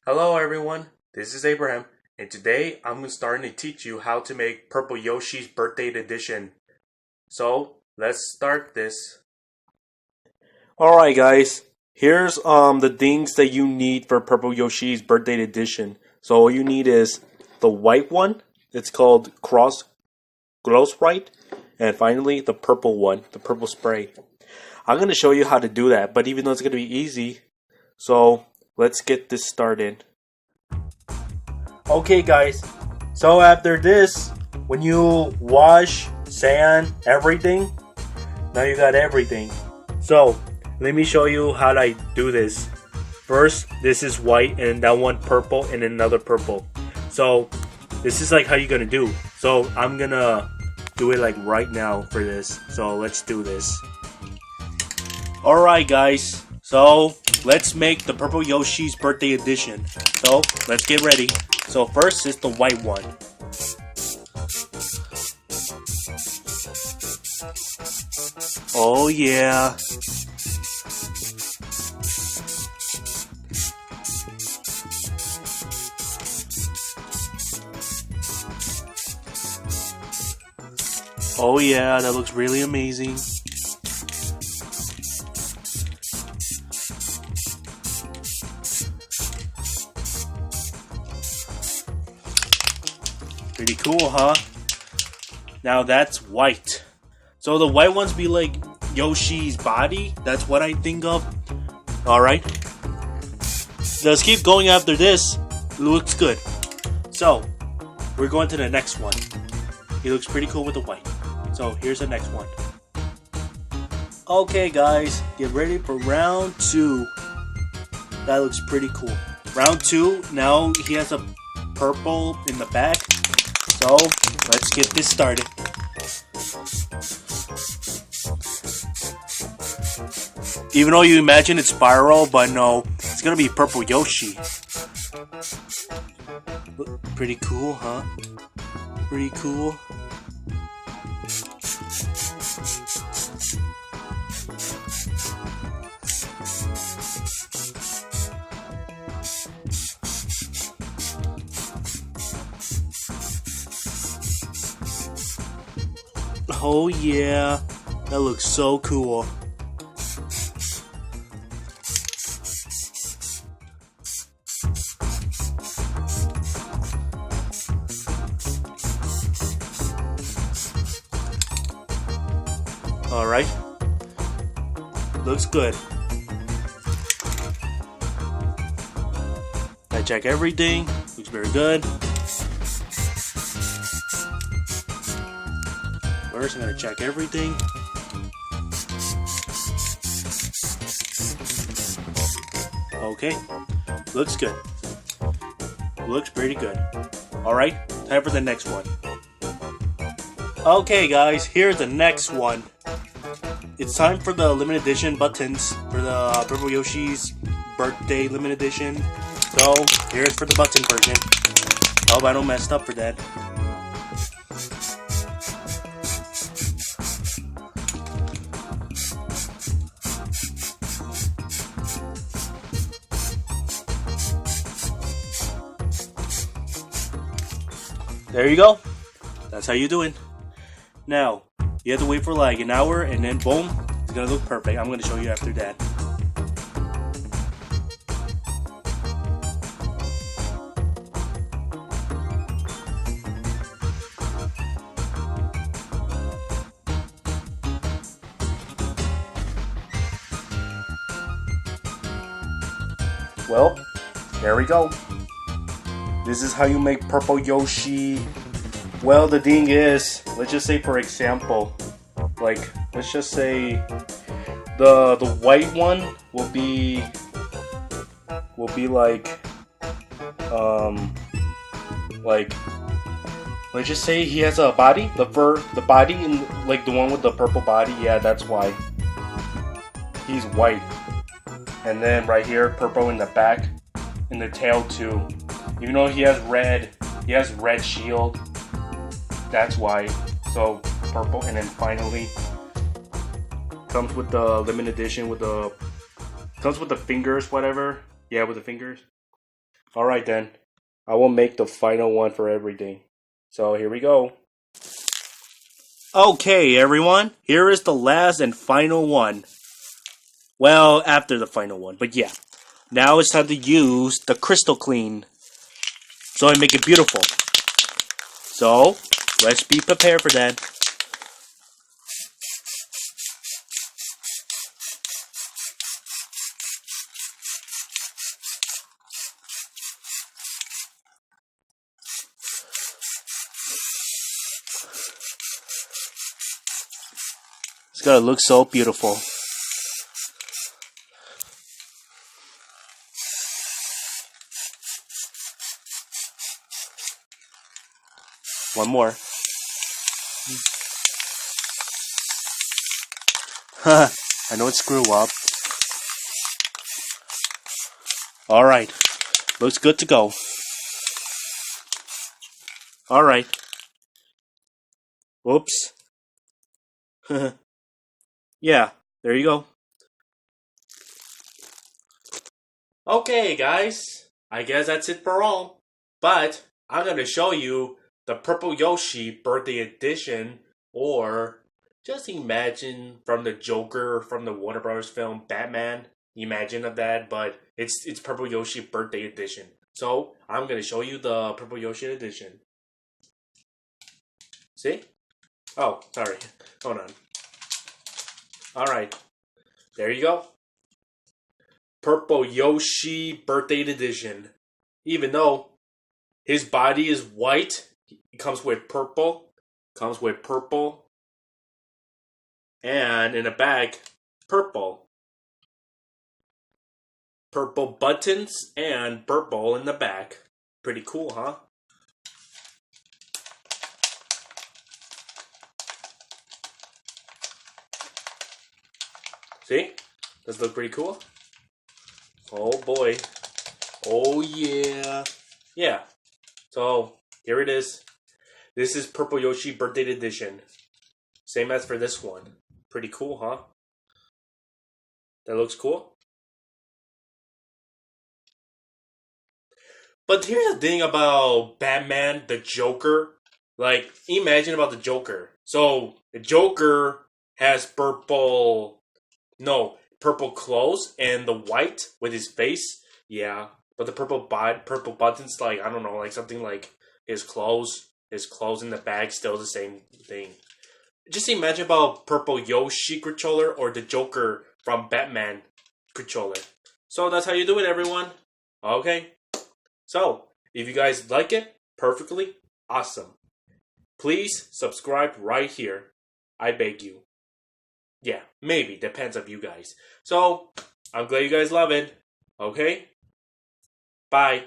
Hello everyone, this is Abraham, and today I'm starting to teach you how to make Purple Yoshi's Birthday Edition. So, let's start this. Alright guys, here's the things that you need for Purple Yoshi's Birthday Edition. So all you need is the white one, it's called Glow Sprite, and finally the purple one, the purple spray. I'm going to show you how to do that, but even though it's going to be easy, so let's get this started. Okay guys, so after this, when you wash, sand, everything, now you got everything. So, let me show you how I do this. First, this is white and that one purple and another purple. So, this is like how you're gonna do. So, I'm gonna do it like right now for this. So, let's do this. Alright guys, so let's make the Purple Yoshi's Birthday Edition. So, let's get ready. So first is the white one. Oh yeah. Oh yeah, that looks really amazing. Pretty cool, huh? Now that's white. So the white ones be like Yoshi's body. That's what I think of. Alright. Let's keep going after this. It looks good. So, we're going to the next one. He looks pretty cool with the white. So, here's the next one. Okay, guys. Get ready for round 2. That looks pretty cool. Round 2. Now he has a purple in the back. So, let's get this started. Even though you imagine it's spiral, but no, it's gonna be Purple Yoshi. Pretty cool, huh? Pretty cool. Oh yeah, that looks so cool. Alright, looks good. I check everything, looks very good. First, I'm going to check everything. Okay, looks good. Looks pretty good. Alright, time for the next one. Okay guys, here's the next one. It's time for the limited edition buttons for the Purple Yoshi's Birthday limited edition. So, here's for the button version. Hope I don't mess up for that. There you go. That's how you do it. Now, you have to wait for like an hour and then boom, it's gonna look perfect. I'm gonna show you after that. Well, there we go. This is how you make Purple Yoshi. Well, the thing is, let's just say for example, like let's just say the white one will be like let's just say he has a body, the body in like the one with the purple body. Yeah, that's why he's white. And then right here, purple in the back, in the tail too. Even though he has red shield. That's why. So purple, and then finally comes with the limited edition with the comes with the fingers, whatever. Yeah, with the fingers. Alright then. I will make the final one for everything. So here we go. Okay, everyone. Here is the last and final one. Well, after the final one, but yeah. Now it's time to use the crystal clean. So I make it beautiful. So, let's be prepared for that. It's gonna look so beautiful. One more. Haha, I know it's screw up. Alright, looks good to go. Alright. Whoops. Yeah, there you go. Okay, guys. I guess that's it for all. But I'm going to show you the Purple Yoshi Birthday Edition, or just imagine from the Joker from the Warner Bros. Film Batman. Imagine of that, but it's Purple Yoshi Birthday Edition. So I'm going to show you the Purple Yoshi Edition. See? Oh, sorry. Hold on. Alright. There you go. Purple Yoshi Birthday Edition. Even though his body is white, it comes with purple. And in a bag, purple. Purple buttons and purple in the back. Pretty cool, huh? See? Does it look pretty cool? Oh boy. Oh yeah. Yeah. So, here it is. This is Purple Yoshi Birthday Edition. Same as for this one. Pretty cool, huh? That looks cool. But here's the thing about Batman, the Joker. Like, imagine about the Joker. So, the Joker has purple clothes and the white with his face. Yeah. But the purple buttons, like, I don't know, like something like his clothes in the bag, still the same thing. Just imagine about Purple Yoshi controller or the Joker from Batman controller. So that's how you do it, everyone. Okay. So, if you guys like it, perfectly awesome. Please subscribe right here. I beg you. Yeah, maybe. Depends on you guys. So, I'm glad you guys love it. Okay? Bye.